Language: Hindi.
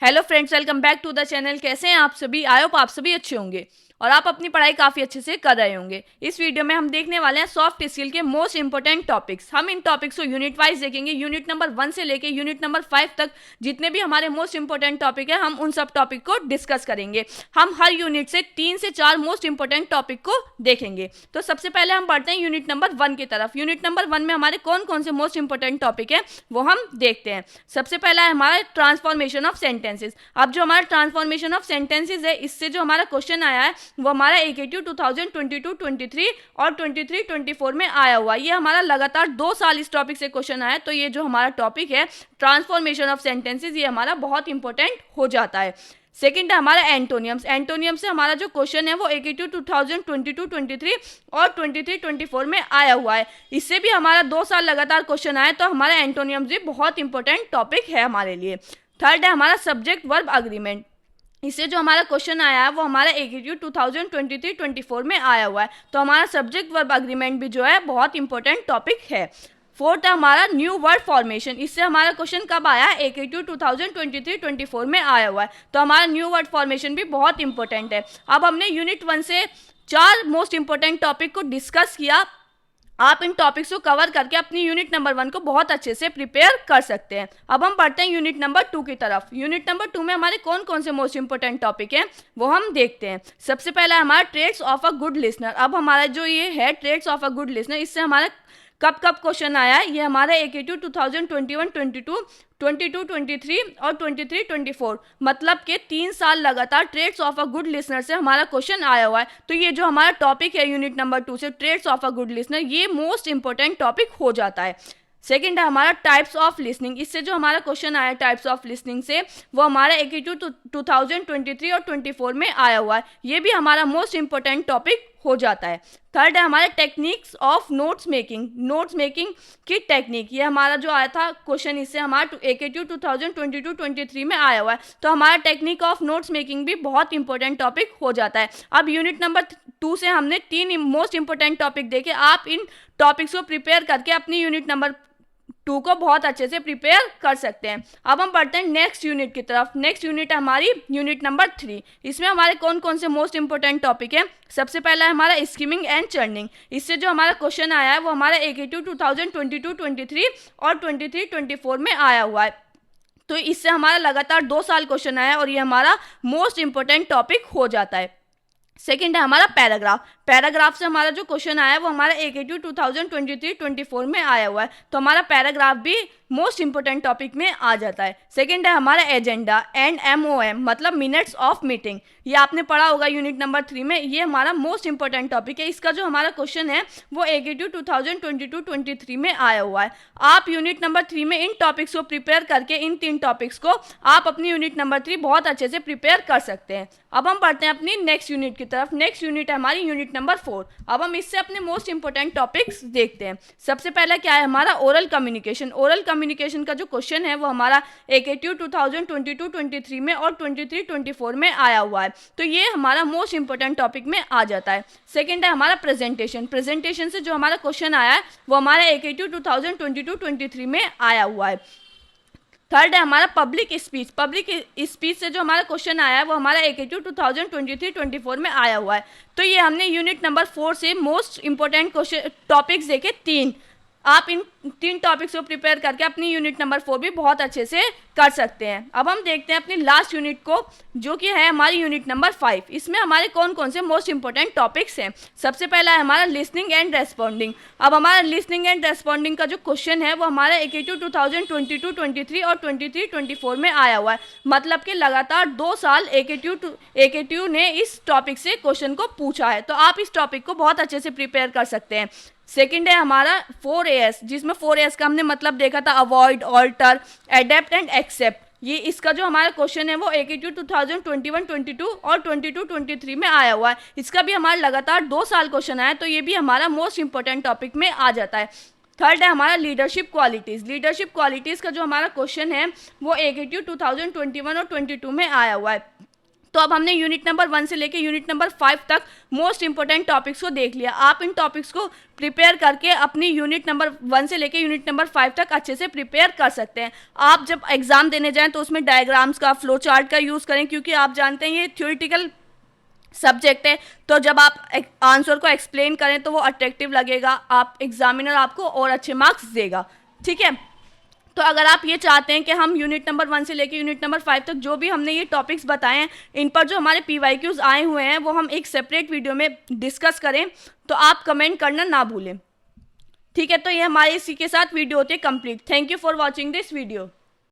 Hello friends, welcome back to the channel. कैसे हैं आप सभी? आई होप आप सभी अच्छे होंगे और आप अपनी पढ़ाई काफ़ी अच्छे से कर रहे होंगे। इस वीडियो में हम देखने वाले हैं सॉफ्ट स्किल के मोस्ट इंपॉर्टेंट टॉपिक्स। हम इन टॉपिक्स को यूनिट वाइज देखेंगे। यूनिट नंबर 1 से लेके यूनिट नंबर 5 तक जितने भी हमारे मोस्ट इंपॉर्टेंट टॉपिक है, हम उन सब टॉपिक को डिस्कस करेंगे। हम हर यूनिट से 3 से 4 मोस्ट इंपॉर्टेंट टॉपिक को देखेंगे। तो सबसे पहले हम बढ़ते हैं यूनिट नंबर 1 की तरफ। यूनिट नंबर 1 में हमारे कौन कौन से मोस्ट इंपॉर्टेंट टॉपिक है वो हम देखते हैं। सबसे पहला है हमारा ट्रांसफॉर्मेशन ऑफ सेंटेंसेस। अब जो हमारा ट्रांसफॉर्मेशन ऑफ सेंटेंसेस है, इससे जो हमारा क्वेश्चन आया है वो हमारा AKT 2022-23 और 23-24 में आया हुआ। ये हमारा लगातार 2 साल इस टॉपिक से क्वेश्चन आया। तो ये जो हमारा टॉपिक है ट्रांसफॉर्मेशन ऑफ सेंटेंसेस, ये हमारा बहुत इंपॉर्टेंट हो जाता है। सेकेंड है हमारा एंटोनियम्स। एंटोनियम से हमारा जो क्वेश्चन है वो AKT 2022-23 और 23-24 में आया हुआ है। इससे भी हमारा 2 साल लगातार क्वेश्चन आया। तो हमारा एंटोनियम्स भी बहुत इंपॉर्टेंट टॉपिक है हमारे लिए। थर्ड है हमारा सब्जेक्ट वर्ब अग्रीमेंट। इससे जो हमारा क्वेश्चन आया है वो हमारा AKT 2023-24 में आया हुआ है। तो हमारा सब्जेक्ट वर्ब अग्रीमेंट भी जो है बहुत इंपॉर्टेंट टॉपिक है। फोर्थ है हमारा न्यू वर्ड फॉर्मेशन। इससे हमारा क्वेश्चन कब आया है? AKT 2023-24 में आया हुआ है। तो हमारा न्यू वर्ड फॉर्मेशन भी बहुत इंपॉर्टेंट है। अब हमने यूनिट 1 से 4 मोस्ट इंपॉर्टेंट टॉपिक को डिस्कस किया। आप इन टॉपिक्स को कवर करके अपनी यूनिट नंबर 1 को बहुत अच्छे से प्रिपेयर कर सकते हैं। अब हम बढ़ते हैं यूनिट नंबर 2 की तरफ। यूनिट नंबर 2 में हमारे कौन कौन से मोस्ट इंपॉर्टेंट टॉपिक हैं वो हम देखते हैं। सबसे पहला है हमारा traits of a good listener. अब हमारा जो ये है traits of a good listener, इससे हमारा कब कब क्वेश्चन आया है? ये हमारा AKT 2021-22, 22-23 और 23-24 मतलब के 3 साल लगातार traits of a good listener से हमारा क्वेश्चन आया हुआ है। तो ये जो हमारा टॉपिक है यूनिट नंबर 2 से traits of a good listener, ये मोस्ट इंपॉर्टेंट टॉपिक हो जाता है। सेकेंड है हमारा टाइप्स ऑफ लिसनिंग। इससे जो हमारा क्वेश्चन आया टाइप्स ऑफ लिसनिंग से, वो हमारा AKT 2023 और 24 में आया हुआ है। ये भी हमारा मोस्ट इंपॉर्टेंट टॉपिक हो जाता है। थर्ड है हमारे techniques of notes making. Notes making की टेक्निक, ये हमारा जो आया था क्वेश्चन, इससे हमारा AKT 2022-23 में आया हुआ है। तो हमारा टेक्निक ऑफ नोट्स मेकिंग भी बहुत इंपॉर्टेंट टॉपिक हो जाता है। अब यूनिट नंबर 2 से हमने 3 मोस्ट इंपॉर्टेंट टॉपिक देखे। आप इन टॉपिक्स को प्रिपेयर करके अपनी यूनिट नंबर 2 को बहुत अच्छे से प्रिपेयर कर सकते हैं। अब हम बढ़ते हैं नेक्स्ट यूनिट की तरफ। नेक्स्ट यूनिट है हमारी यूनिट नंबर 3। इसमें हमारे कौन कौन से मोस्ट इंपॉर्टेंट टॉपिक है? सबसे पहला है हमारा स्किमिंग एंड चर्निंग। इससे जो हमारा क्वेश्चन आया है वो हमारा AKT 2022-23 और 23-24 में आया हुआ है। तो इससे हमारा लगातार 2 साल क्वेश्चन आया और ये हमारा मोस्ट इंपॉर्टेंट टॉपिक हो जाता है। सेकेंड है हमारा पैराग्राफ। पैराग्राफ से हमारा जो क्वेश्चन आया है वो हमारा AKT 2023-24 में आया हुआ है। तो हमारा पैराग्राफ भी मोस्ट इंपॉर्टेंट टॉपिक में आ जाता है। सेकेंड है हमारा एजेंडा एंड MOM मतलब मिनट्स ऑफ मीटिंग। ये आपने पढ़ा होगा यूनिट नंबर 3 में। ये हमारा मोस्ट इंपॉर्टेंट टॉपिक है। इसका जो हमारा क्वेश्चन है वो AKT 2022-23 में आया हुआ है। आप यूनिट नंबर 3 में इन टॉपिक्स को प्रिपेयर करके, इन 3 टॉपिक्स को आप अपनी यूनिट नंबर 3 बहुत अच्छे से प्रिपेयर कर सकते हैं। अब हम बढ़ते हैं अपनी नेक्स्ट यूनिट की तरफ। नेक्स्ट यूनिट है हमारी यूनिट नंबर 4। अब हम इससे अपने मोस्ट इंपॉर्टेंट टॉपिक्स देखते हैं। सबसे पहला क्या है हमारा ओरल कम्युनिकेशन। ओरल कम्युनिकेशन का जो क्वेश्चन है वो हमारा AKT 2022-23 में और 23-24 में आया हुआ है। तो ये हमारा मोस्ट इंपॉर्टेंट टॉपिक में आ जाता है। सेकेंड है हमारा प्रेजेंटेशन। प्रेजेंटेशन से जो हमारा क्वेश्चन आया है वो हमारा AKT 2022-23 में आया हुआ है। थर्ड है हमारा पब्लिक स्पीच। पब्लिक स्पीच से जो हमारा क्वेश्चन आया है वो हमारा AKT 2023-24 में आया हुआ है। तो ये हमने यूनिट नंबर 4 से मोस्ट इंपॉर्टेंट क्वेश्चन टॉपिक्स देखे 3। आप इन 3 टॉपिक्स को प्रिपेयर करके अपनी यूनिट नंबर 4 भी बहुत अच्छे से कर सकते हैं। अब हम देखते हैं अपनी लास्ट यूनिट को, जो कि है हमारी यूनिट नंबर 5। इसमें हमारे कौन कौन से मोस्ट इंपॉर्टेंट टॉपिक्स हैं? सबसे पहला है हमारा लिसनिंग एंड रेस्पॉन्डिंग। अब हमारा लिसनिंग एंड रेस्पॉन्डिंग का जो क्वेश्चन है वो हमारा AKT 2022-23 और 23-24 में आया हुआ है। मतलब कि लगातार 2 साल AKT ने इस टॉपिक से क्वेश्चन को पूछा है। तो आप इस टॉपिक को बहुत अच्छे से प्रिपेयर कर सकते हैं। सेकेंड है हमारा 4AS, जिसमें 4AS का हमने मतलब देखा था avoid, alter, adapt and accept. ये इसका जो हमारा क्वेश्चन है वो AKT 2021-22 और 22-23 में आया हुआ है। इसका भी हमारा लगातार 2 साल क्वेश्चन आया। तो ये भी हमारा मोस्ट इंपॉर्टेंट टॉपिक में आ जाता है। थर्ड है हमारा लीडरशिप क्वालिटीज़। लीडरशिप क्वालिटीज़ का जो हमारा क्वेश्चन है वो AKT 2021 और 22 में आया हुआ है। तो अब हमने यूनिट नंबर 1 से लेके यूनिट नंबर 5 तक मोस्ट इंपॉर्टेंट टॉपिक्स को देख लिया। आप इन टॉपिक्स को प्रिपेयर करके अपनी यूनिट नंबर 1 से लेके यूनिट नंबर 5 तक अच्छे से प्रिपेयर कर सकते हैं। आप जब एग्जाम देने जाएं तो उसमें डायग्राम्स का, फ्लो चार्ट का यूज़ करें, क्योंकि आप जानते हैं ये थ्योरेटिकल सब्जेक्ट है। तो जब आप आंसर को एक्सप्लेन करें तो वो अट्रैक्टिव लगेगा, आप एग्जामिनर आपको और अच्छे मार्क्स देगा। ठीक है, तो अगर आप ये चाहते हैं कि हम यूनिट नंबर 1 से लेकर यूनिट नंबर 5 तक जो भी हमने ये टॉपिक्स बताए हैं, इन पर जो हमारे PYQs आए हुए हैं वो हम एक सेपरेट वीडियो में डिस्कस करें, तो आप कमेंट करना ना भूलें। ठीक है, तो ये हमारे इसी के साथ वीडियो होती है complete. Thank you for watching this video.